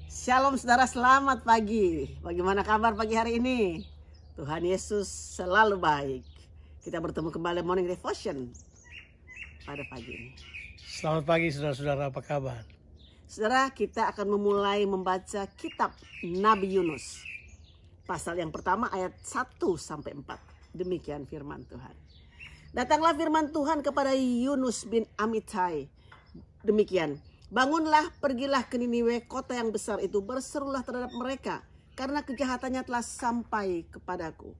Shalom saudara, selamat pagi. Bagaimana kabar pagi hari ini? Tuhan Yesus selalu baik. Kita bertemu kembali Morning Devotion pada pagi ini. Selamat pagi saudara-saudara, apa kabar? Saudara, kita akan memulai membaca kitab Nabi Yunus. Pasal yang pertama ayat 1-4. Demikian firman Tuhan. Datanglah firman Tuhan kepada Yunus bin Amittai. Demikian. Bangunlah, pergilah ke Niniwe, kota yang besar itu, berserulah terhadap mereka, karena kejahatannya telah sampai kepadaku.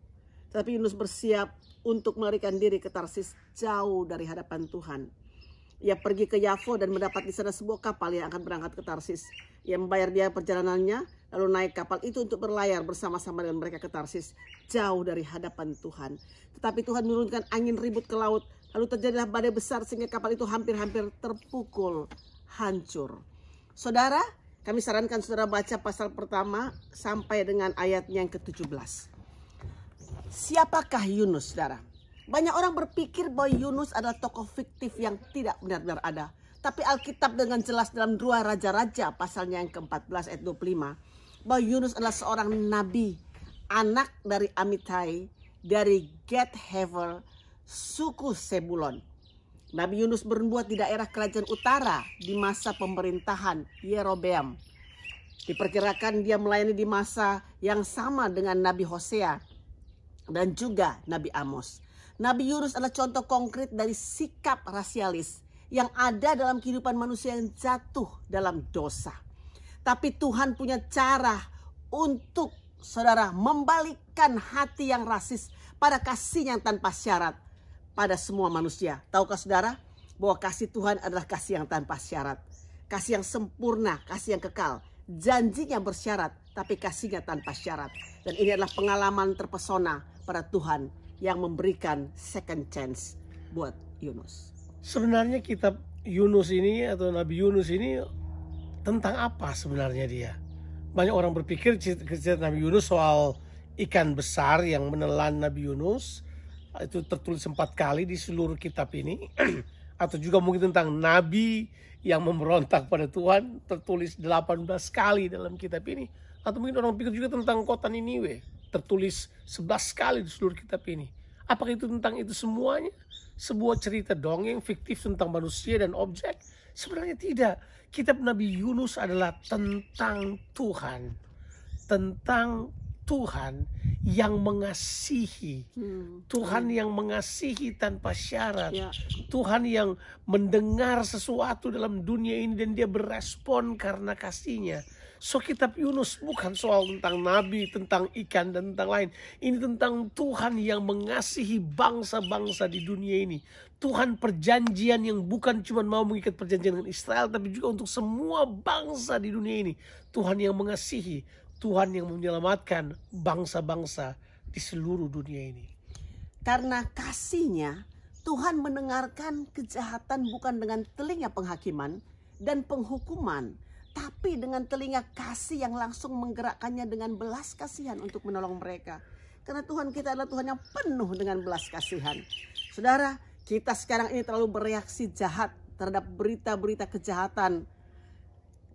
Tetapi Yunus bersiap untuk melarikan diri ke Tarsis, jauh dari hadapan Tuhan. Ia pergi ke Yafo dan mendapat di sana sebuah kapal yang akan berangkat ke Tarsis. Ia membayar biaya perjalanannya, lalu naik kapal itu untuk berlayar bersama-sama dengan mereka ke Tarsis, jauh dari hadapan Tuhan. Tetapi Tuhan menurunkan angin ribut ke laut, lalu terjadilah badai besar sehingga kapal itu hampir-hampir terpukul hancur. Saudara, kami sarankan saudara baca pasal pertama sampai dengan ayat yang ke-17. Siapakah Yunus, saudara? Banyak orang berpikir bahwa Yunus adalah tokoh fiktif yang tidak benar-benar ada. Tapi Alkitab dengan jelas dalam 2 Raja-Raja pasalnya yang ke-14 ayat 25. Bahwa Yunus adalah seorang nabi, anak dari Amittai, dari Get-Hefer, suku Sebulon. Nabi Yunus bernubuat di daerah kerajaan utara di masa pemerintahan Yerobeam. Diperkirakan dia melayani di masa yang sama dengan Nabi Hosea dan juga Nabi Amos. Nabi Yunus adalah contoh konkret dari sikap rasialis yang ada dalam kehidupan manusia yang jatuh dalam dosa. Tapi Tuhan punya cara untuk saudara membalikkan hati yang rasis pada kasih yang tanpa syarat pada semua manusia. Tahukah saudara bahwa kasih Tuhan adalah kasih yang tanpa syarat. Kasih yang sempurna, kasih yang kekal. Janjinya bersyarat, tapi kasihnya tanpa syarat. Dan ini adalah pengalaman terpesona pada Tuhan yang memberikan second chance buat Yunus. Sebenarnya kitab Yunus ini atau Nabi Yunus ini tentang apa sebenarnya dia? Banyak orang berpikir cerita Nabi Yunus soal ikan besar yang menelan Nabi Yunus. Itu tertulis 4 kali di seluruh kitab ini. Atau juga mungkin tentang Nabi yang memberontak pada Tuhan, tertulis 18 kali dalam kitab ini. Atau mungkin orang pikir juga tentang kota Niniwe, tertulis 11 kali di seluruh kitab ini. Apakah itu tentang itu semuanya? Sebuah cerita dongeng fiktif tentang manusia dan objek? Sebenarnya tidak. Kitab Nabi Yunus adalah tentang Tuhan. Tentang Tuhan yang mengasihi, Tuhan yang mengasihi tanpa syarat, Tuhan yang mendengar sesuatu dalam dunia ini dan dia berespon karena kasihnya. So kitab Yunus bukan soal tentang nabi, tentang ikan dan tentang lain. Ini tentang Tuhan yang mengasihi bangsa-bangsa di dunia ini. Tuhan perjanjian yang bukan cuma mau mengikat perjanjian dengan Israel, tapi juga untuk semua bangsa di dunia ini. Tuhan yang mengasihi, Tuhan yang menyelamatkan bangsa-bangsa di seluruh dunia ini. Karena kasihnya, Tuhan mendengarkan kejahatan bukan dengan telinga penghakiman dan penghukuman, tapi dengan telinga kasih yang langsung menggerakkannya dengan belas kasihan untuk menolong mereka. Karena Tuhan kita adalah Tuhan yang penuh dengan belas kasihan. Saudara, kita sekarang ini terlalu bereaksi jahat terhadap berita-berita kejahatan.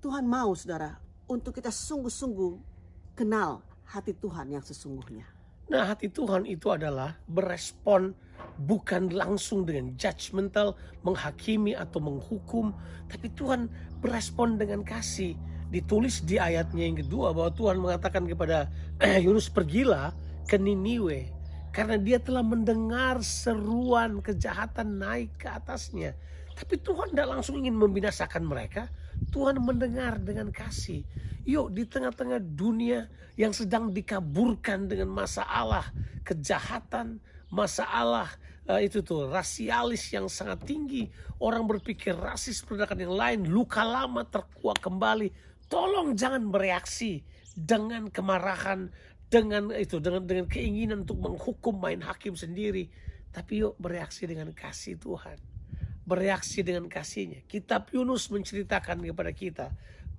Tuhan mau saudara, untuk kita sungguh-sungguh kenal hati Tuhan yang sesungguhnya. Nah, hati Tuhan itu adalah berespon bukan langsung dengan judgmental, menghakimi atau menghukum. Tapi Tuhan berespon dengan kasih. Ditulis di ayatnya yang kedua bahwa Tuhan mengatakan kepada Yunus, pergilah ke Niniwe. Karena dia telah mendengar seruan kejahatan naik ke atasnya. Tapi Tuhan tidak langsung ingin membinasakan mereka. Tuhan mendengar dengan kasih. Yuk, di tengah-tengah dunia yang sedang dikaburkan dengan masalah kejahatan, masalah rasialis yang sangat tinggi, orang berpikir rasis perdagangan yang lain, luka lama terkuak kembali. Tolong jangan bereaksi dengan kemarahan, dengan keinginan untuk menghukum, main hakim sendiri. Tapi yuk bereaksi dengan kasih Tuhan. Bereaksi dengan kasihnya. Kitab Yunus menceritakan kepada kita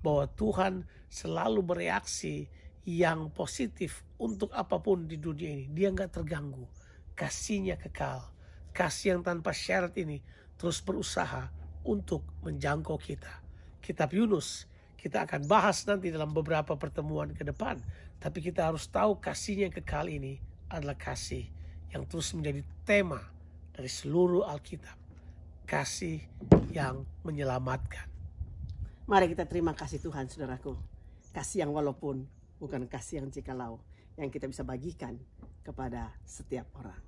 bahwa Tuhan selalu bereaksi yang positif untuk apapun di dunia ini. Dia nggak terganggu. Kasihnya kekal. Kasih yang tanpa syarat ini terus berusaha untuk menjangkau kita. Kitab Yunus kita akan bahas nanti dalam beberapa pertemuan ke depan. Tapi kita harus tahu kasih yang kekal ini adalah kasih yang terus menjadi tema dari seluruh Alkitab. Kasih yang menyelamatkan. Mari kita terima kasih Tuhan, saudaraku. Kasih yang walaupun bukan kasih yang jikalau, yang kita bisa bagikan kepada setiap orang.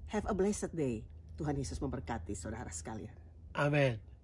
Have a blessed day. Tuhan Yesus memberkati saudara sekalian. Amin.